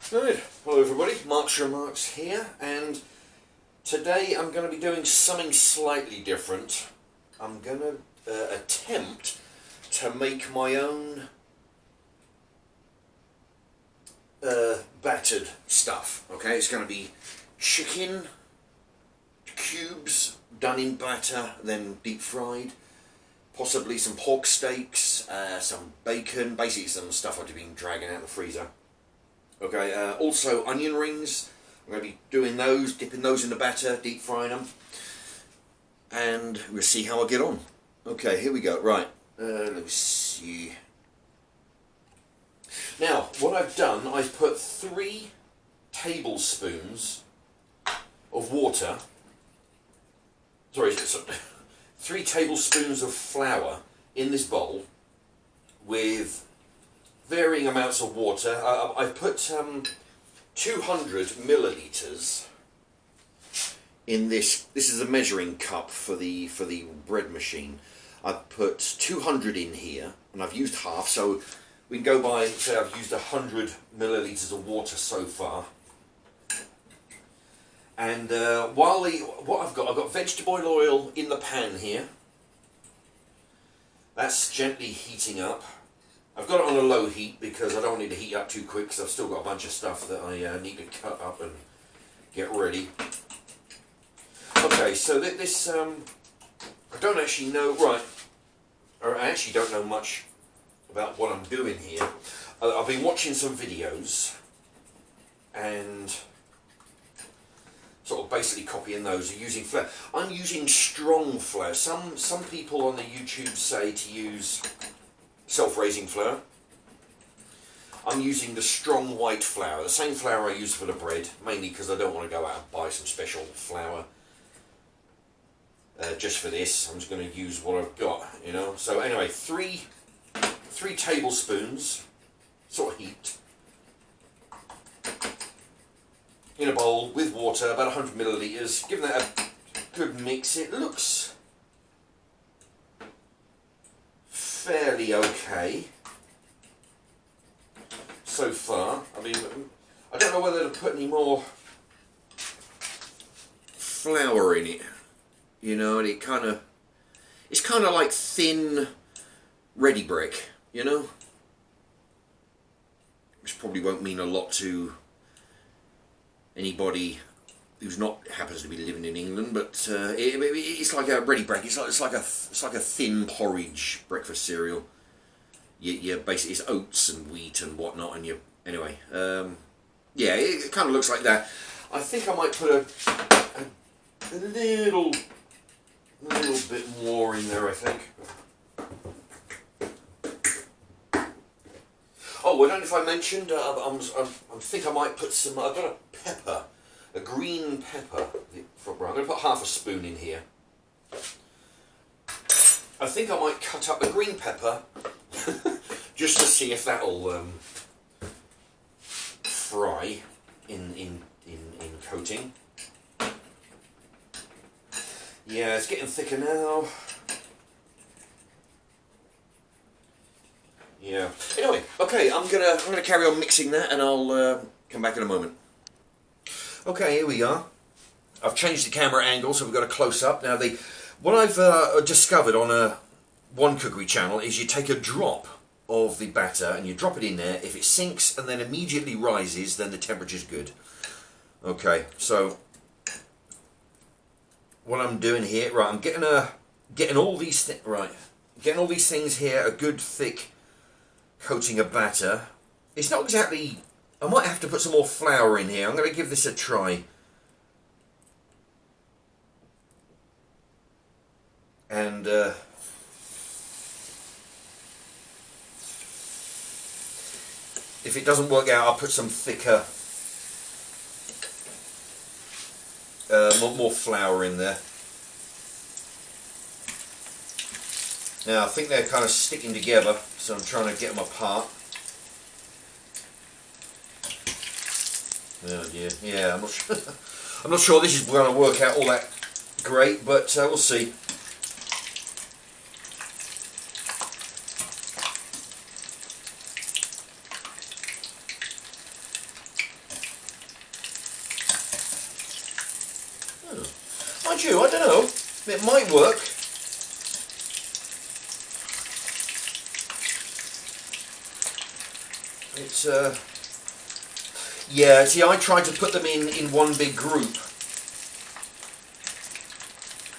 Good. Hello everybody, Mark's Remarks here, and today I'm going to be doing something slightly different. I'm going to attempt to make my own battered stuff. Okay, it's going to be chicken cubes done in batter, then deep fried. Possibly some pork steaks, some bacon, basically some stuff I've been dragging out of the freezer. Okay, also onion rings. I'm going to be doing those, dipping those in the batter, deep frying them, and we'll see how I get on. Okay, here we go. Right, let me see. Now, what I've done, I've put 3 tablespoons of water. Sorry, 3 tablespoons of flour in this bowl with varying amounts of water. I've put 200 millilitres in this. This is a measuring cup for the bread machine. I've put 200 in here, and I've used half, so we can go by, say I've used 100 millilitres of water so far. And what I've got vegetable oil in the pan here. That's gently heating up. I've got it on a low heat because I don't want it to heat up too quick, because I've still got a bunch of stuff that I need to cut up and get ready. Okay, so this, I don't actually know, right, or I actually don't know much about what I'm doing here. I've been watching some videos and sort of basically copying those, using flour. I'm using strong flour. Some people on the YouTube say to use self-raising flour. I'm using the strong white flour, the same flour I use for the bread, mainly because I don't want to go out and buy some special flour just for this. I'm just going to use what I've got, you know. So anyway, 3 tablespoons, sort of heaped, in a bowl with water, about 100 millilitres. Give that a good mix. It looks fairly okay so far. I mean, I don't know whether to put any more flour in it. You know, and it's kind of like thin ready brick, you know, which probably won't mean a lot to anybody who's not happens to be living in England, but it's like a ready break. It's like a thin porridge breakfast cereal. You basically, it's oats and wheat and whatnot, and anyway. Yeah, it kind of looks like that. I think I might put a little bit more in there, I think. Oh, I don't know if I mentioned. I think I might put some. I've got a pepper. A green pepper. I'm going to put half a spoon in here. I think I might cut up a green pepper just to see if that'll fry in coating. Yeah, it's getting thicker now. Yeah. Anyway, okay, I'm gonna carry on mixing that, and I'll come back in a moment. Okay, here we are. I've changed the camera angle, so we've got a close-up. Now, what I've discovered on a One Cookery channel is you take a drop of the batter and you drop it in there. If it sinks and then immediately rises, then the temperature's good. Okay, so what I'm doing here, right? I'm getting all these things here, a good thick coating of batter. It's not exactly. I might have to put some more flour in here. I'm going to give this a try. And if it doesn't work out, I'll put some thicker, more flour in there. Now I think they're kind of sticking together, so I'm trying to get them apart. Oh dear, yeah, I'm not sure. I'm not sure this is going to work out all that great, but we'll see. mind you, I don't know. It might work. It's yeah. See, I tried to put them in one big group,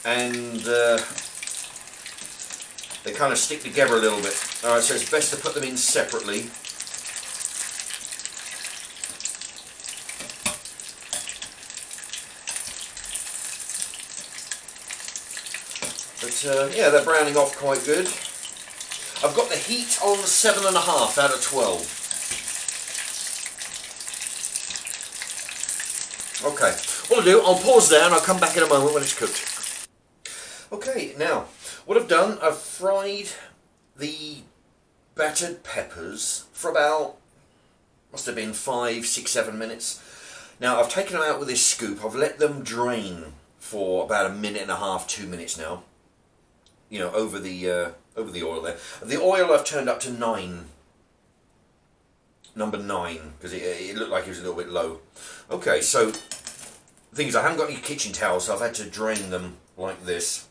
and they kind of stick together a little bit. All right, so it's best to put them in separately. But yeah, they're browning off quite good. I've got the heat on 7.5 out of 12. Okay, what I'll do, I'll pause there and I'll come back in a moment when it's cooked. Okay, now, what I've done, I've fried the battered peppers for about, must have been 5, 6, 7 minutes. Now, I've taken them out with this scoop. I've let them drain for about 1.5 minutes, 2 minutes now. You know, over the oil there. The oil I've turned up to 9. Number 9, because it looked like it was a little bit low. Okay, so the thing is, I haven't got any kitchen towels, so I've had to drain them like this.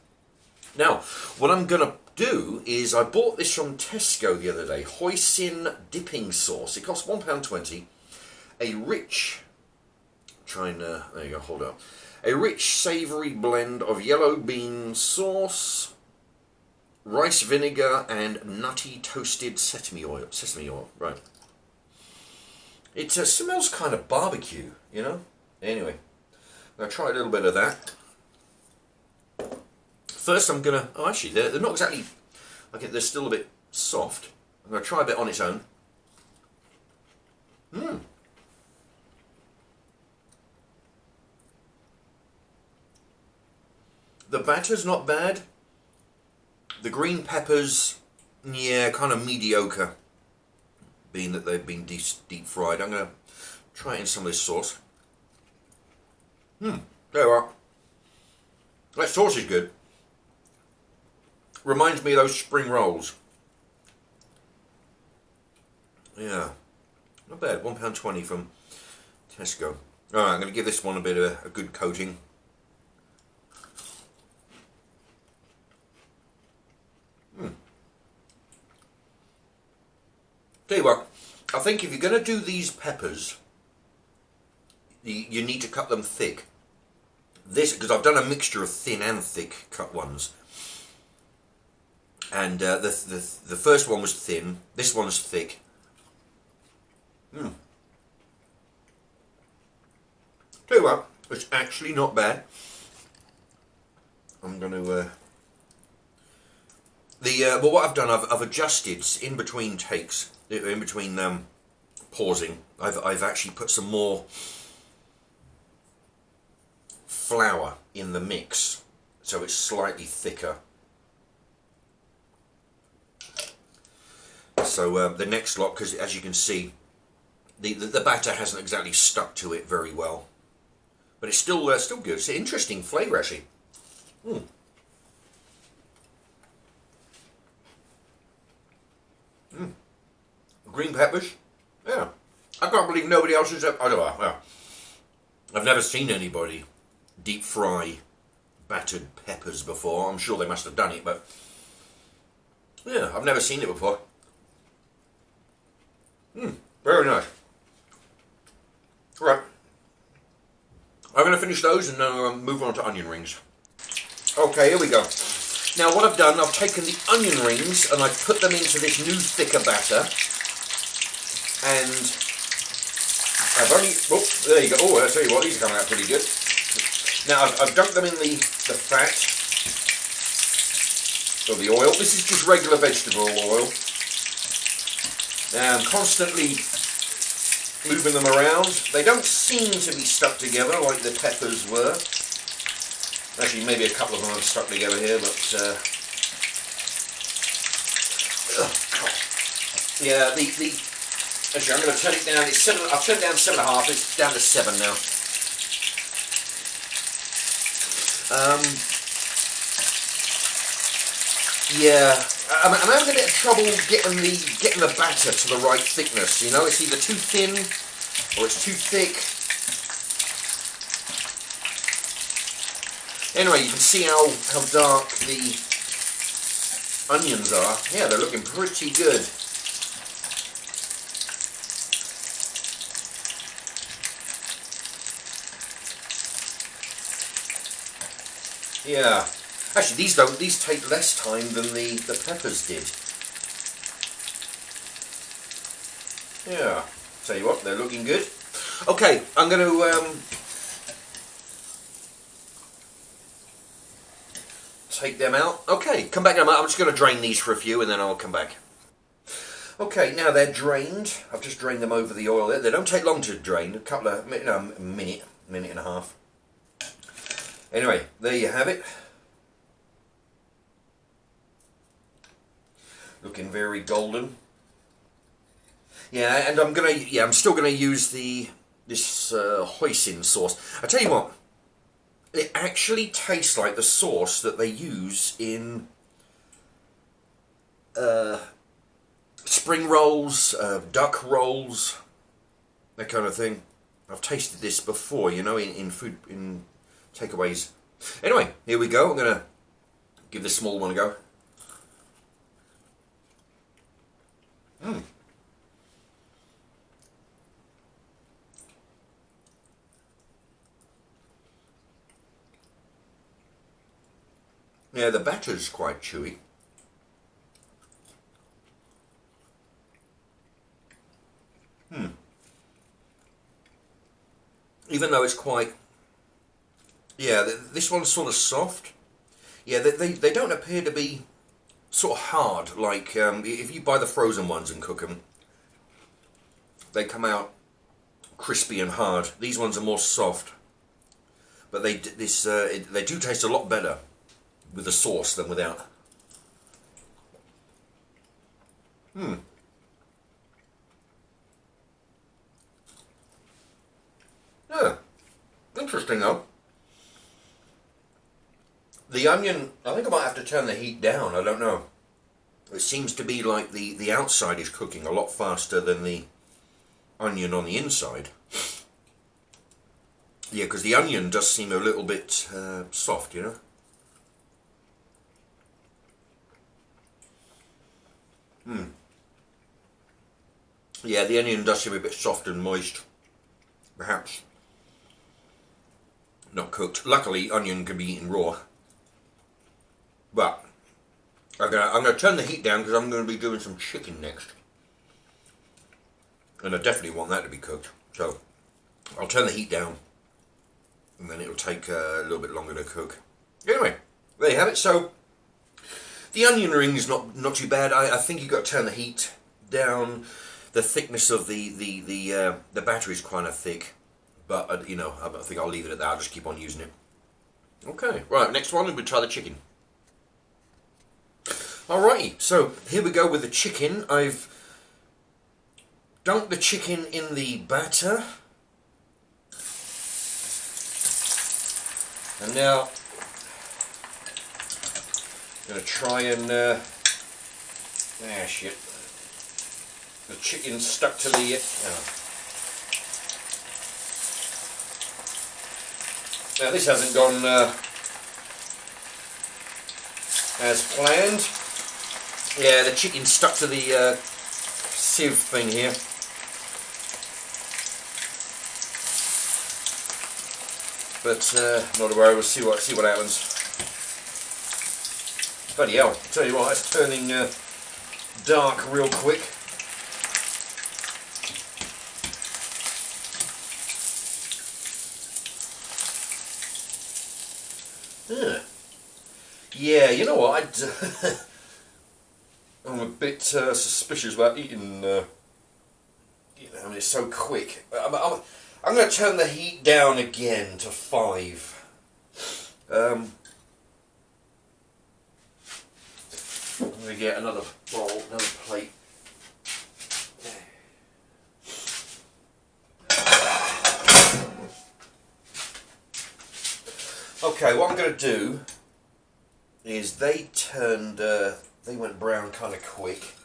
Now, what I'm going to do is, I bought this from Tesco the other day, hoisin dipping sauce. It cost £1.20. A rich, there you go, hold up. A rich savoury blend of yellow bean sauce, rice vinegar and nutty toasted sesame oil, right. It smells kind of barbecue, you know. Anyway, I'm going to try a little bit of that. First I'm going to, oh actually, they're not exactly, okay, they're still a bit soft. I'm going to try a bit on its own. The batter's not bad. The green peppers, yeah, kind of mediocre, being that they've been deep fried. I'm going to try it in some of this sauce. There you are. That sauce is good. Reminds me of those spring rolls. Yeah, not bad. £1.20 from Tesco. Alright, I'm going to give this one a bit of a good coating. Tell you what, I think if you're going to do these peppers, you need to cut them thick. This, because I've done a mixture of thin and thick cut ones. And the first one was thin, this one's thick. Tell you what, it's actually not bad. I'm going to... but what I've done, I've adjusted in between takes, in between pausing. I've actually put some more flour in the mix, so it's slightly thicker. So the next lot, because as you can see, the batter hasn't exactly stuck to it very well, but it's still good. It's an interesting flavour actually. Green peppers, yeah. I can't believe nobody else has. I don't know. Yeah. I've never seen anybody deep fry battered peppers before. I'm sure they must have done it, but yeah, I've never seen it before. Very nice. Right, I'm going to finish those and then move on to onion rings. Okay, here we go. Now what I've done, I've taken the onion rings and I've put them into this new thicker batter. And I've only, oh, there you go. Oh, I'll tell you what, these are coming out pretty good. Now I've dunked them in the fat, or the oil. This is just regular vegetable oil. Now I'm constantly moving them around. They don't seem to be stuck together like the peppers were. Actually, maybe a couple of them have stuck together here, but yeah, actually, I'm going to turn it down. It's 7. I've turned it down 7.5. It's down to 7 now. Yeah, I'm having a bit of trouble getting the batter to the right thickness. You know, it's either too thin or it's too thick. Anyway, you can see how dark the onions are. Yeah, they're looking pretty good. Yeah. Actually, these take less time than the peppers did. Yeah. Tell you what, they're looking good. Okay, I'm going to take them out. Okay, come back in a minute. I'm just going to drain these for a few and then I'll come back. Okay, now they're drained. I've just drained them over the oil there. They don't take long to drain, a couple of, minute and a half. Anyway, there you have it. Looking very golden. Yeah, and I'm still gonna use this hoisin sauce. I tell you what, it actually tastes like the sauce that they use in spring rolls, duck rolls, that kind of thing. I've tasted this before, you know, in food, in takeaways. Anyway, here we go. I'm gonna give this small one a go. Yeah, the batter's quite chewy. Even though it's quite, yeah, this one's sort of soft. Yeah, they don't appear to be sort of hard, like if you buy the frozen ones and cook them, they come out crispy and hard. These ones are more soft, but they do taste a lot better with the sauce than without. Yeah, interesting though. The onion, I think I might have to turn the heat down, I don't know. It seems to be like the outside is cooking a lot faster than the onion on the inside. Yeah, because the onion does seem a little bit soft, you know. Yeah, the onion does seem a bit soft and moist. Perhaps not cooked. Luckily, onion can be eaten raw. But I'm gonna turn the heat down because I'm going to be doing some chicken next, and I definitely want that to be cooked. So I'll turn the heat down, and then it'll take a little bit longer to cook. Anyway, there you have it. So the onion ring is not too bad. I think you've got to turn the heat down. The thickness of the batter is kind of thick, but you know, I think I'll leave it at that. I'll just keep on using it. Okay, right. Next one, we'll try the chicken. Alrighty, so here we go with the chicken. I've dunked the chicken in the batter, and now I'm going to try and shit. The chicken's stuck to the now this hasn't gone as planned. Yeah, the chicken's stuck to the sieve thing here. But not to worry, we'll see what happens. Bloody hell! I tell you what, it's turning dark real quick. Yeah, you know what? I'm a bit suspicious about eating. You know, I mean, it's so quick. I'm going to turn the heat down again to 5. Let me get another bowl, another plate. Okay, what I'm going to do is they went brown kind of quick.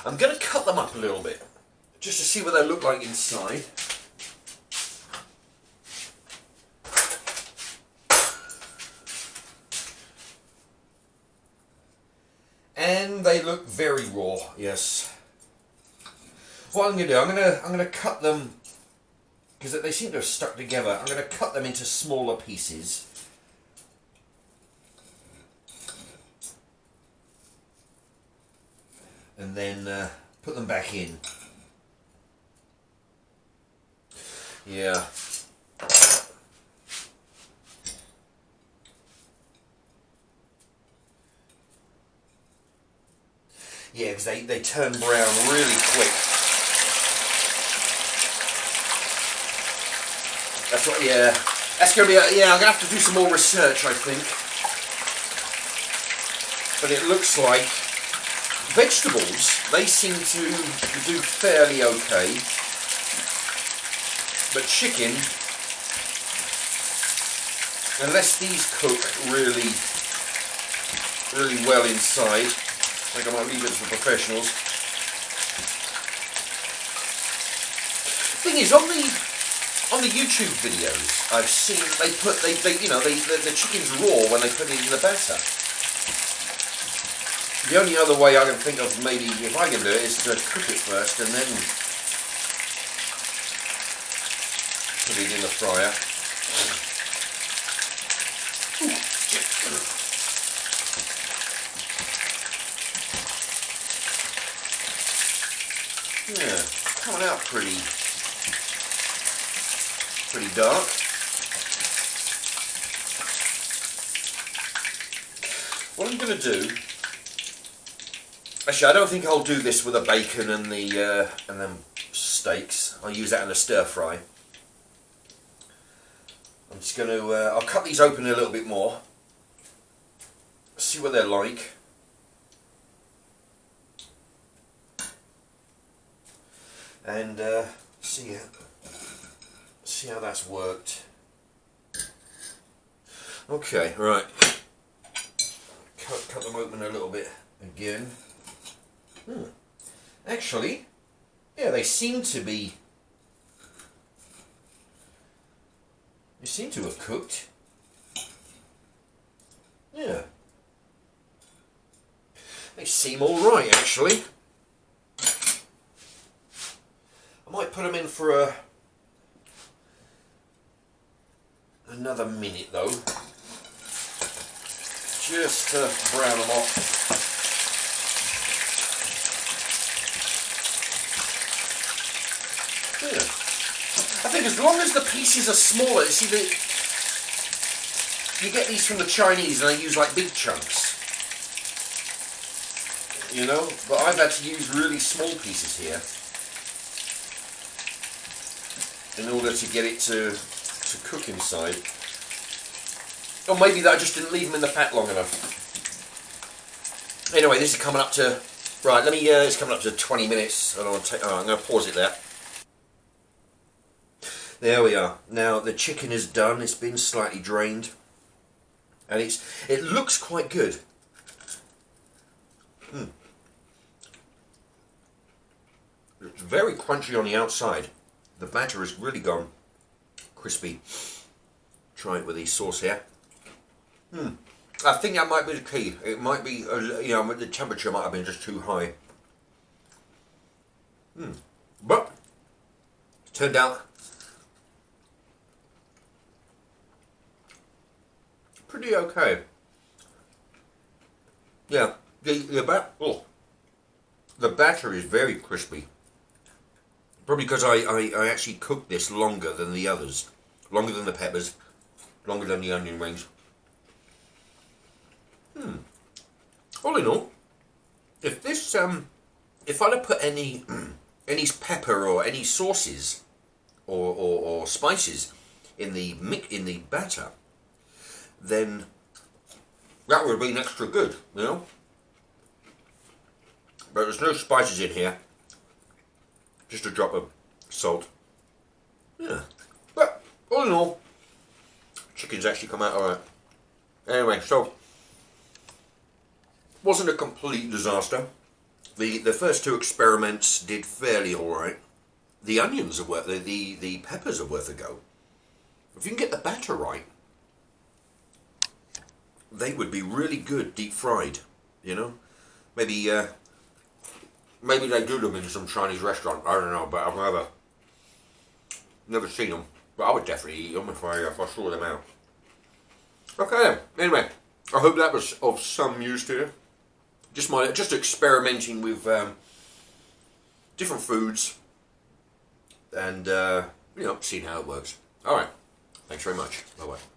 I'm going to cut them up a little bit, just to see what they look like inside. look very raw. Yes. What I'm going to do, I'm going to cut them, because they seem to have stuck together. I'm going to cut them into smaller pieces. And then put them back in. Yeah. Yeah, because they turn brown really quick. That's what, yeah. That's going to be, yeah, I'm going to have to do some more research, I think. But it looks like vegetables, they seem to do fairly okay. But chicken, unless these cook really, really well inside, I think I might leave it to the professionals. Thing is, on the YouTube videos, I've seen they put the chicken's raw when they put it in the batter. The only other way I can think of, maybe if I can do it, is to cook it first and then put it in the fryer. Yeah, coming out pretty dark. What I'm going to do, actually I don't think I'll do this with the bacon and them steaks. I'll use that in a stir fry. I'm just going to, I'll cut these open a little bit more, see what they're like. And see how that's worked. Okay, right. Cut them open a little bit again. Actually, yeah, they seem to have cooked. Yeah. They seem alright, actually. I might put them in for another minute though, just to brown them off. Yeah. I think as long as the pieces are smaller, see, you get these from the Chinese and they use like big chunks, you know, but I've had to use really small pieces here in order to get it to cook inside. Or maybe that I just didn't leave them in the fat long enough. Anyway, this is coming up to, right, it's coming up to 20 minutes. I'm going to pause it there. There we are. Now the chicken is done. It's been slightly drained. And it looks quite good. It's very crunchy on the outside. The batter has really gone crispy. Try it with the sauce here. I think that might be the key. It might be, the temperature might have been just too high. But it turned out pretty okay. Yeah, the batter is very crispy. Probably because I actually cooked this longer than the others. Longer than the peppers. Longer than the onion rings. All in all, if this, if I'd have put any pepper or any sauces or spices in the batter, then that would have been extra good, you know. But there's no spices in here. Just a drop of salt. Yeah. But all in all, chicken's actually come out alright. Anyway, so wasn't a complete disaster. The first two experiments did fairly alright. The onions are worth the peppers are worth a go. If you can get the batter right, they would be really good deep fried, you know. Maybe maybe they do them in some Chinese restaurant. I don't know, but I've never seen them. But I would definitely eat them if I saw them out. Okay then. Anyway, I hope that was of some use to you. Just experimenting with different foods and seeing how it works. All right. Thanks very much. Bye bye.